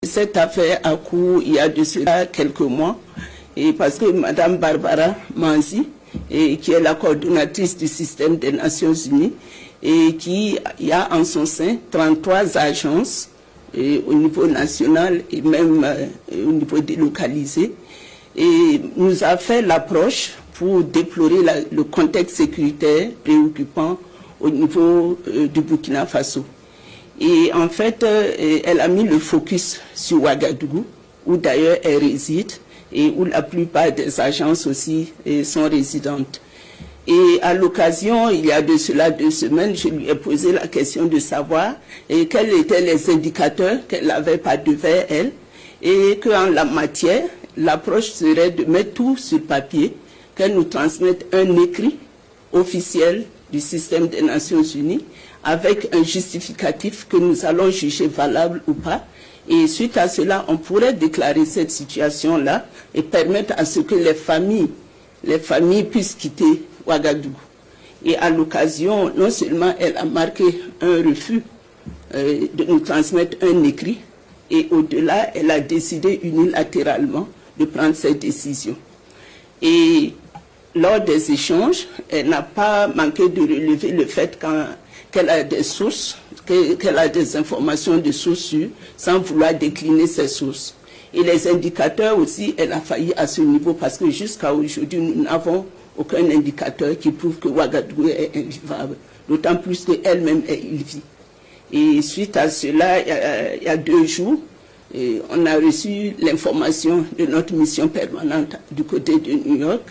Cette affaire a cours il y a de cela quelques mois, et parce que Mme Barbara Manzi, qui est la coordonnatrice du système des Nations Unies, et qui a en son sein 33 agences au niveau national et même au niveau délocalisé, et nous a fait l'approche pour déplorer le contexte sécuritaire préoccupant au niveau du Burkina Faso. Et en fait, elle a mis le focus sur Ouagadougou, où d'ailleurs elle réside et où la plupart des agences aussi sont résidentes. Et à l'occasion, il y a de cela 2 semaines, je lui ai posé la question de savoir quels étaient les indicateurs qu'elle avait pas devant elle, et qu'en la matière, l'approche serait de mettre tout sur papier, qu'elle nous transmette un écrit officiel du système des Nations Unies avec un justificatif que nous allons juger valable ou pas. Et suite à cela, on pourrait déclarer cette situation-là et permettre à ce que les familles puissent quitter Ouagadougou. Et à l'occasion, non seulement elle a marqué un refus de nous transmettre un écrit, et au-delà, elle a décidé unilatéralement de prendre cette décision. Et lors des échanges, elle n'a pas manqué de relever le fait qu'elle a des sources, qu'elle a des informations de sources sûres, sans vouloir décliner ces sources. Et les indicateurs aussi, elle a failli à ce niveau, parce que jusqu'à aujourd'hui, nous n'avons aucun indicateur qui prouve que Ouagadougou est invivable, d'autant plus qu'elle-même est ill-vie. Et suite à cela, il y a 2 jours, on a reçu l'information de notre mission permanente du côté de New York,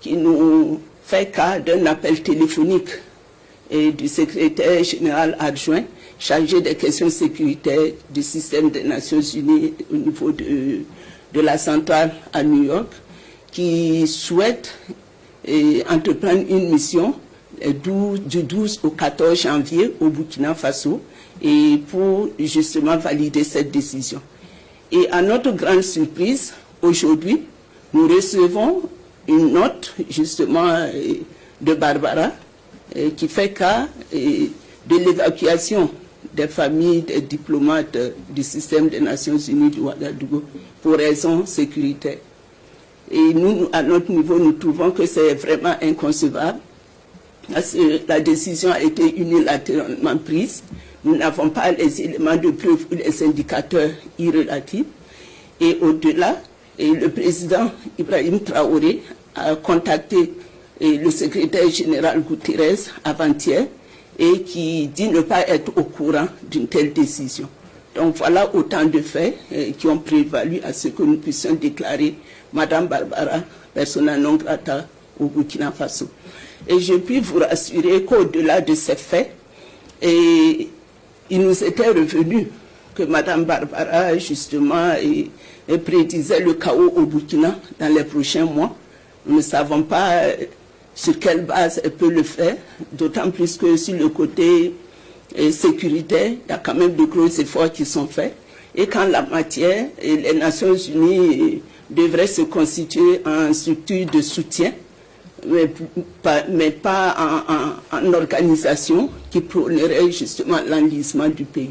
qui nous fait cas d'un appel téléphonique du secrétaire général adjoint chargé des questions sécuritaires du système des Nations Unies au niveau de la centrale à New York, qui souhaite entreprendre une mission du 12 au 14 janvier au Burkina Faso, et pour justement valider cette décision. Et à notre grande surprise, aujourd'hui, nous recevons une note justement de Barbara qui fait cas de l'évacuation des familles des diplomates du système des Nations Unies de Ouagadougou pour raisons sécuritaires. Et nous, à notre niveau, nous trouvons que c'est vraiment inconcevable, parce que la décision a été unilatéralement prise. Nous n'avons pas les éléments de preuve ou les indicateurs irrélatifs. Et au-delà, le président Ibrahim Traoré a contacté le secrétaire général Guterres avant-hier, et qui dit ne pas être au courant d'une telle décision. Donc voilà autant de faits qui ont prévalu à ce que nous puissions déclarer Madame Barbara persona non grata au Burkina Faso. Et je puis vous rassurer qu'au-delà de ces faits, il nous était revenu que Madame Barbara, justement, prédisait le chaos au Burkina dans les prochains mois. Nous ne savons pas sur quelle base elle peut le faire, d'autant plus que sur le côté sécuritaire, il y a quand même de gros efforts qui sont faits. Et qu'en la matière, les Nations Unies devraient se constituer en structure de soutien, mais pas en organisation qui prônerait justement l'enlisement du pays.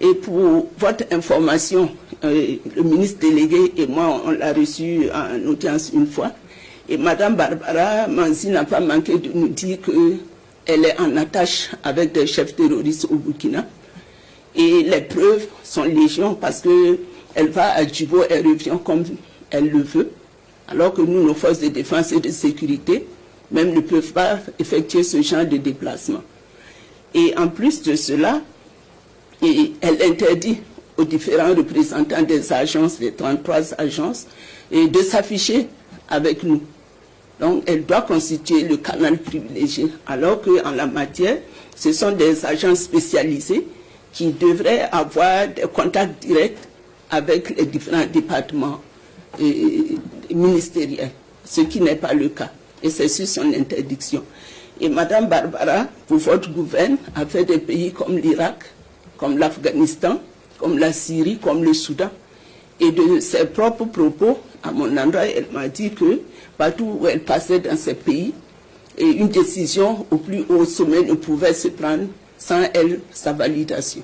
Et pour votre information, le ministre délégué et moi, on l'a reçu en audience une fois, et Mme Barbara Manzi n'a pas manqué de nous dire qu'elle est en attache avec des chefs terroristes au Burkina. Et les preuves sont légion, parce qu'elle va à Djibo, elle revient comme elle le veut, alors que nous, nos forces de défense et de sécurité, même ne peuvent pas effectuer ce genre de déplacement. Et en plus de cela, elle interdit aux différents représentants des agences, les 33 agences, de s'afficher avec nous. Donc, elle doit constituer le canal privilégié, alors qu'en la matière, ce sont des agences spécialisées qui devraient avoir des contacts directs avec les différents départements ministériels, ce qui n'est pas le cas. Et c'est sur son interdiction. Et Mme Barbara, pour votre gouvernement, a fait des pays comme l'Irak, comme l'Afghanistan, comme la Syrie, comme le Soudan. Et de ses propres propos, à mon endroit, elle m'a dit que partout où elle passait dans ces pays, une décision au plus haut sommet ne pouvait se prendre sans elle, sa validation.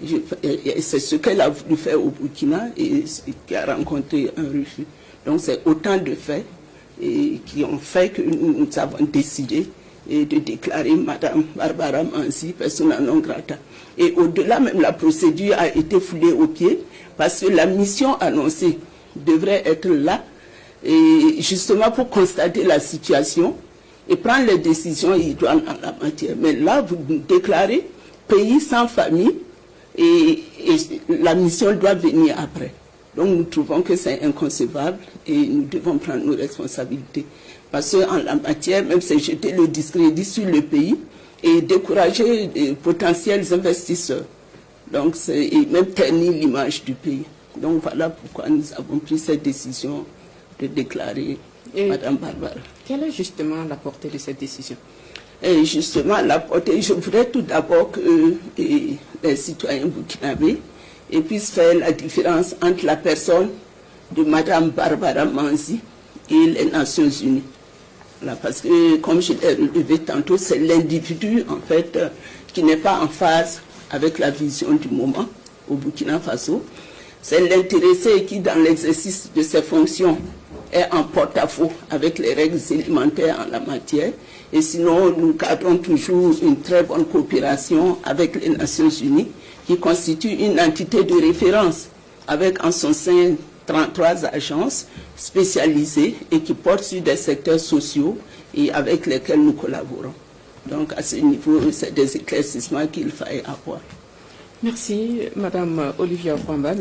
C'est ce qu'elle a voulu faire au Burkina et qui a rencontré un refus. Donc c'est autant de faits qui ont fait que nous avons décidé de déclarer Madame Barbara Manzi persona non grata. Et au-delà, même la procédure a été foulée aux pieds parce que la mission annoncée devrait être là et justement pour constater la situation et prendre les décisions idoines en la matière. Mais là, vous déclarez pays sans famille et la mission doit venir après. Donc nous trouvons que c'est inconcevable et nous devons prendre nos responsabilités. Parce qu'en la matière, même c'est jeter le discrédit sur le pays et décourager les potentiels investisseurs. Donc et même ternir l'image du pays. Donc voilà pourquoi nous avons pris cette décision de déclarer Madame Barbara. Quelle est justement la portée de cette décision? Et justement, la portée, je voudrais tout d'abord que les citoyens burkinabés puissent faire la différence entre la personne de Madame Barbara Manzi et les Nations Unies. Voilà, parce que, comme je l'ai relevé tantôt, c'est l'individu, en fait, qui n'est pas en phase avec la vision du moment au Burkina Faso. C'est l'intéressé qui, dans l'exercice de ses fonctions, est en porte-à-faux avec les règles élémentaires en la matière. Et sinon, nous cadrons toujours une très bonne coopération avec les Nations Unies, qui constitue une entité de référence, avec en son sein 33 agences spécialisées et qui portent sur des secteurs sociaux et avec lesquels nous collaborons. Donc à ce niveau, c'est des éclaircissements qu'il faille avoir. Merci, Madame Olivia Fwamba.